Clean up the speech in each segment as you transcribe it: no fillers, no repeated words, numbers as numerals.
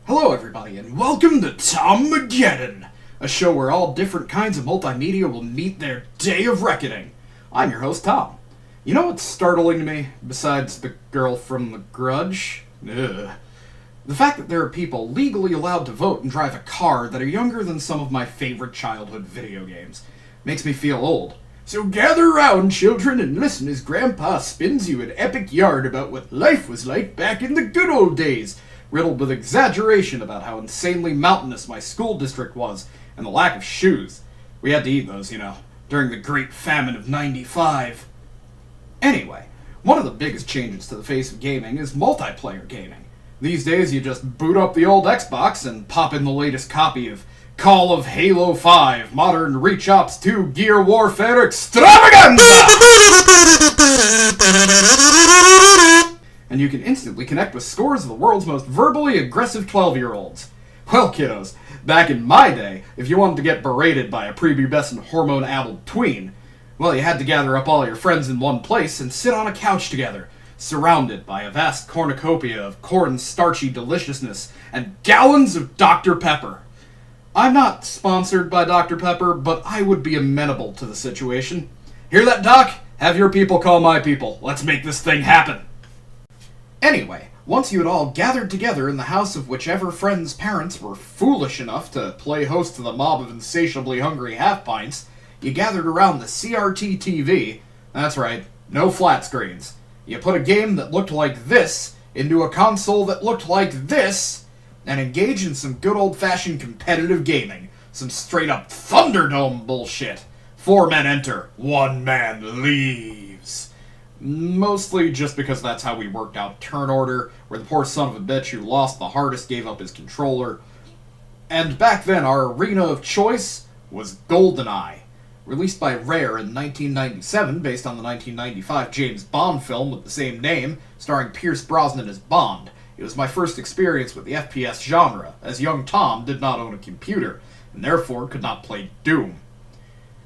Hello everybody, and welcome to Tommageddon, a show where all different kinds of multimedia will meet their day of reckoning. I'm your host, Tom. You know what's startling to me, besides the girl from The Grudge? Ugh. The fact that there are people legally allowed to vote and drive a car that are younger than some of my favorite childhood video games. Makes me feel old. So gather round, children, and listen as Grandpa spins you an epic yarn about what life was like back in the good old days, riddled with exaggeration about how insanely mountainous my school district was, and the lack of shoes. We had to eat those, during the Great Famine of '95. Anyway, one of the biggest changes to the face of gaming is multiplayer gaming. These days you just boot up the old Xbox and pop in the latest copy of Call of Halo 5, Modern Reach Ops 2 Gear Warfare Extravaganza! And you can instantly connect with scores of the world's most verbally aggressive 12-year-olds. Well, kiddos, back in my day, if you wanted to get berated by a prepubescent hormone-addled tween, well, you had to gather up all your friends in one place and sit on a couch together, surrounded by a vast cornucopia of corn starchy deliciousness and gallons of Dr. Pepper. I'm not sponsored by Dr. Pepper, but I would be amenable to the situation. Hear that, Doc? Have your people call my people. Let's make this thing happen. Anyway, once you had all gathered together in the house of whichever friend's parents were foolish enough to play host to the mob of insatiably hungry half-pints, you gathered around the CRT TV. That's right, no flat screens. You put a game that looked like this into a console that looked like this, and engage in some good old-fashioned competitive gaming. Some straight-up Thunderdome bullshit. 4 men enter, 1 man leaves. Mostly just because that's how we worked out turn order, where the poor son of a bitch who lost the hardest gave up his controller. And back then, our arena of choice was Goldeneye, released by Rare in 1997 based on the 1995 James Bond film with the same name, starring Pierce Brosnan as Bond. It was my first experience with the FPS genre, as young Tom did not own a computer, and therefore could not play Doom.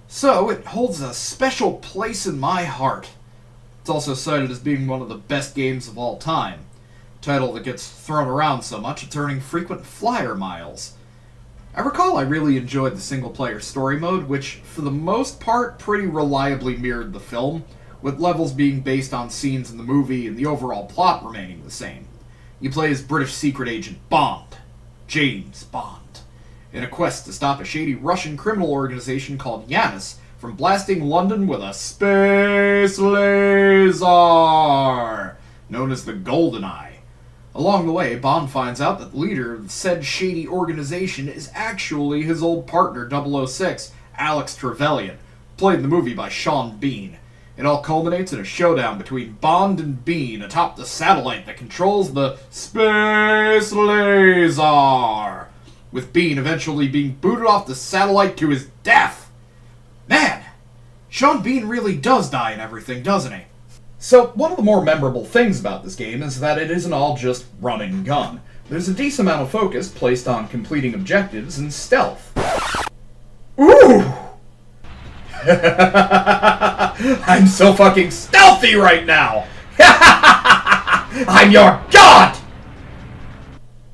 So, it holds a special place in my heart. It's also cited as being one of the best games of all time. A title that gets thrown around so much it's earning frequent flyer miles. I recall I really enjoyed the single-player story mode, which, for the most part, pretty reliably mirrored the film, with levels being based on scenes in the movie and the overall plot remaining the same. You play as British secret agent Bond, James Bond, in a quest to stop a shady Russian criminal organization called Yanis from blasting London with a space laser, known as the Goldeneye. Along the way, Bond finds out that the leader of said shady organization is actually his old partner 006, Alex Trevelyan, played in the movie by Sean Bean. It all culminates in a showdown between Bond and Bean atop the satellite that controls the space laser, with Bean eventually being booted off the satellite to his death. Man, Sean Bean really does die in everything, doesn't he? So, one of the more memorable things about this game is that it isn't all just run and gun. There's a decent amount of focus placed on completing objectives and stealth. Ooh! I'm so fucking stealthy right now! I'm your god!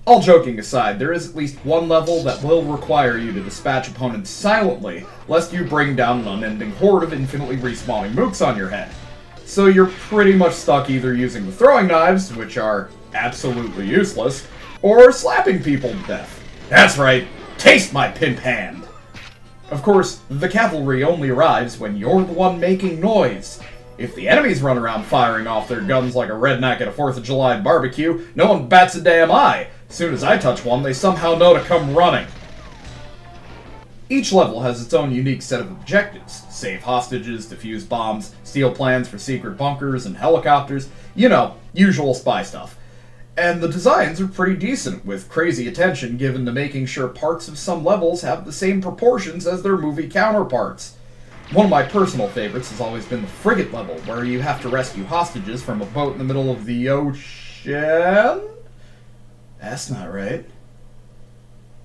All joking aside, there is at least one level that will require you to dispatch opponents silently, lest you bring down an unending horde of infinitely respawning mooks on your head. So you're pretty much stuck either using the throwing knives, which are absolutely useless, or slapping people to death. That's right, taste my pimp hand! Of course, the cavalry only arrives when you're the one making noise. If the enemies run around firing off their guns like a redneck at a 4th of July barbecue, no one bats a damn eye. As soon as I touch one, they somehow know to come running. Each level has its own unique set of objectives. Save hostages, defuse bombs, steal plans for secret bunkers and helicopters. You know, usual spy stuff. And the designs are pretty decent, with crazy attention given to making sure parts of some levels have the same proportions as their movie counterparts. One of my personal favorites has always been the frigate level, where you have to rescue hostages from a boat in the middle of the ocean? That's not right.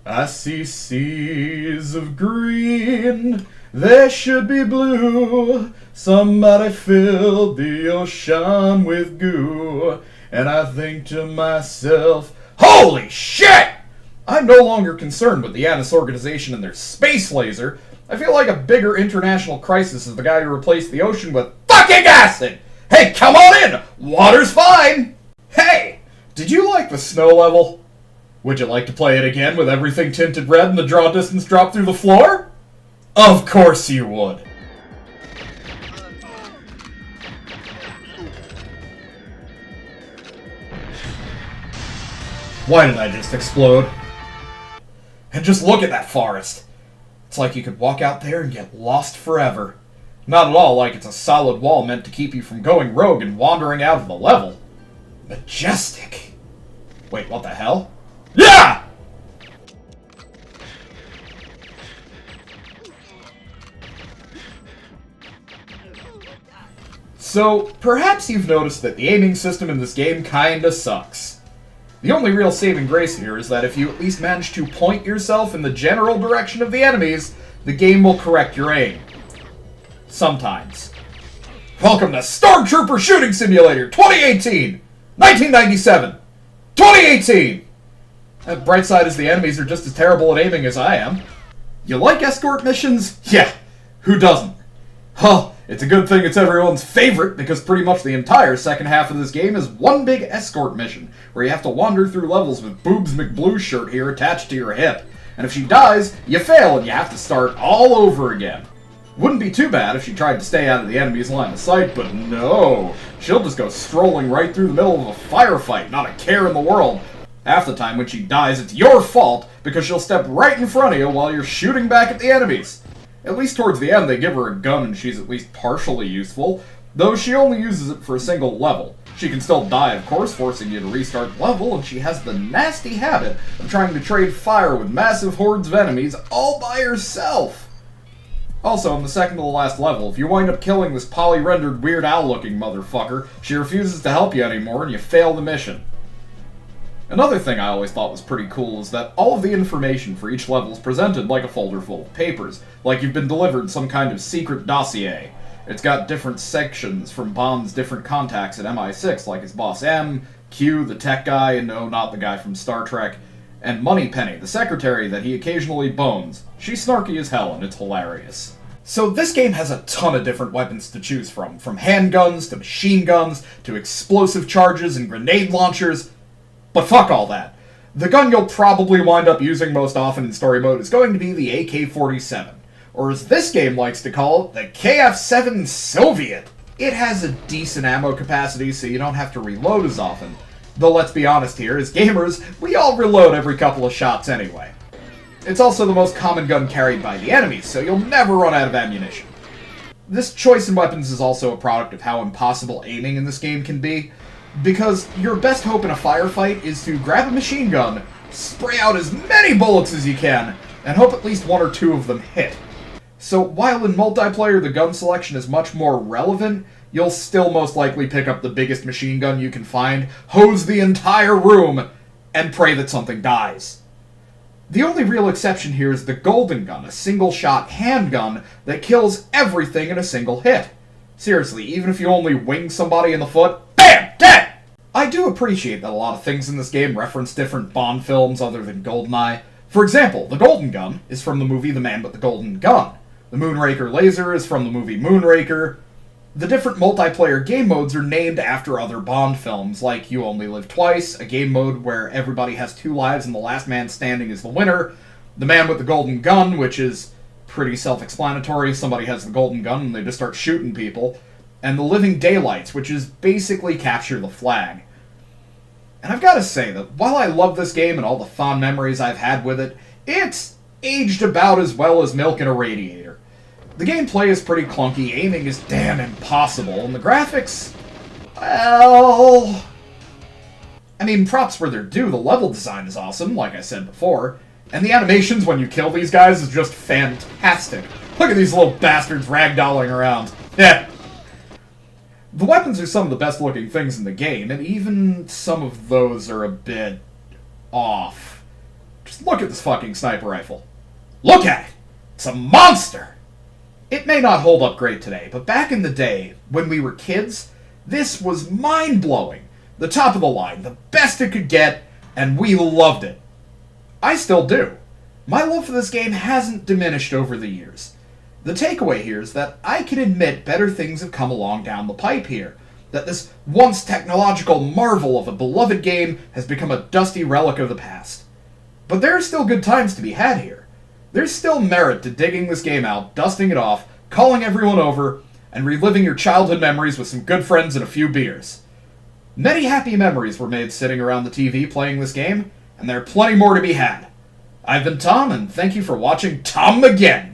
I see seas of green, they should be blue. Somebody filled the ocean with goo. And I think to myself, holy shit! I'm no longer concerned with the Janus organization and their space laser. I feel like a bigger international crisis is the guy who replaced the ocean with fucking acid! Hey, come on in! Water's fine! Hey, did you like the snow level? Would you like to play it again with everything tinted red and the draw distance drop through the floor? Of course you would. Why did I just explode? And just look at that forest. It's like you could walk out there and get lost forever. Not at all like it's a solid wall meant to keep you from going rogue and wandering out of the level. Majestic. Wait, what the hell? Yeah! So, perhaps you've noticed that the aiming system in this game kinda sucks. The only real saving grace here is that if you at least manage to point yourself in the general direction of the enemies, the game will correct your aim. Sometimes. Welcome to Stormtrooper Shooting Simulator 2018! 1997! 2018! The bright side is the enemies are just as terrible at aiming as I am. You like escort missions? Yeah, who doesn't? Huh, it's a good thing it's everyone's favorite, because pretty much the entire second half of this game is one big escort mission, where you have to wander through levels with Boobs McBlue's shirt here attached to your hip. And if she dies, you fail and you have to start all over again. Wouldn't be too bad if she tried to stay out of the enemy's line of sight, but no. She'll just go strolling right through the middle of a firefight, not a care in the world. Half the time when she dies, it's your fault, because she'll step right in front of you while you're shooting back at the enemies. At least towards the end, they give her a gun and she's at least partially useful, though she only uses it for a single level. She can still die, of course, forcing you to restart the level, and she has the nasty habit of trying to trade fire with massive hordes of enemies all by herself. Also, in the second to the last level, if you wind up killing this poly-rendered Weird Al-looking motherfucker, she refuses to help you anymore and you fail the mission. Another thing I always thought was pretty cool is that all of the information for each level is presented like a folder full of papers, like you've been delivered some kind of secret dossier. It's got different sections from Bond's different contacts at MI6, like his boss M, Q, the tech guy, and no, not the guy from Star Trek, and Moneypenny, the secretary that he occasionally bones. She's snarky as hell, and it's hilarious. So this game has a ton of different weapons to choose from handguns to machine guns to explosive charges and grenade launchers. But fuck all that. The gun you'll probably wind up using most often in story mode is going to be the AK-47, or as this game likes to call it, the KF-7 Soviet. It has a decent ammo capacity, so you don't have to reload as often. Though let's be honest here, as gamers, we all reload every couple of shots anyway. It's also the most common gun carried by the enemies, so you'll never run out of ammunition. This choice in weapons is also a product of how impossible aiming in this game can be, because your best hope in a firefight is to grab a machine gun, spray out as many bullets as you can, and hope at least one or two of them hit. So while in multiplayer the gun selection is much more relevant, you'll still most likely pick up the biggest machine gun you can find, hose the entire room, and pray that something dies. The only real exception here is the Golden Gun, a single-shot handgun that kills everything in a single hit. Seriously, even if you only wing somebody in the foot, BAM! Dead! I do appreciate that a lot of things in this game reference different Bond films other than GoldenEye. For example, the Golden Gun is from the movie The Man with the Golden Gun. The Moonraker laser is from the movie Moonraker. The different multiplayer game modes are named after other Bond films, like You Only Live Twice, a game mode where everybody has 2 lives and the last man standing is the winner. The Man with the Golden Gun, which is pretty self-explanatory. Somebody has the golden gun and they just start shooting people. And The Living Daylights, which is basically Capture the Flag. And I've got to say that while I love this game and all the fond memories I've had with it, it's aged about as well as milk in a radiator. The gameplay is pretty clunky, aiming is damn impossible, and the graphics, well, I mean, props where they're due. The level design is awesome, like I said before, and the animations when you kill these guys is just fantastic. Look at these little bastards ragdolling around. Yeah. The weapons are some of the best looking things in the game, and even some of those are a bit off. Just look at this fucking sniper rifle. Look at it! It's a monster! It may not hold up great today, but back in the day, when we were kids, this was mind-blowing. The top of the line, the best it could get, and we loved it. I still do. My love for this game hasn't diminished over the years. The takeaway here is that I can admit better things have come along down the pipe here, that this once technological marvel of a beloved game has become a dusty relic of the past. But there are still good times to be had here. There's still merit to digging this game out, dusting it off, calling everyone over, and reliving your childhood memories with some good friends and a few beers. Many happy memories were made sitting around the TV playing this game, and there are plenty more to be had. I've been Tom, and thank you for watching Tommageddon!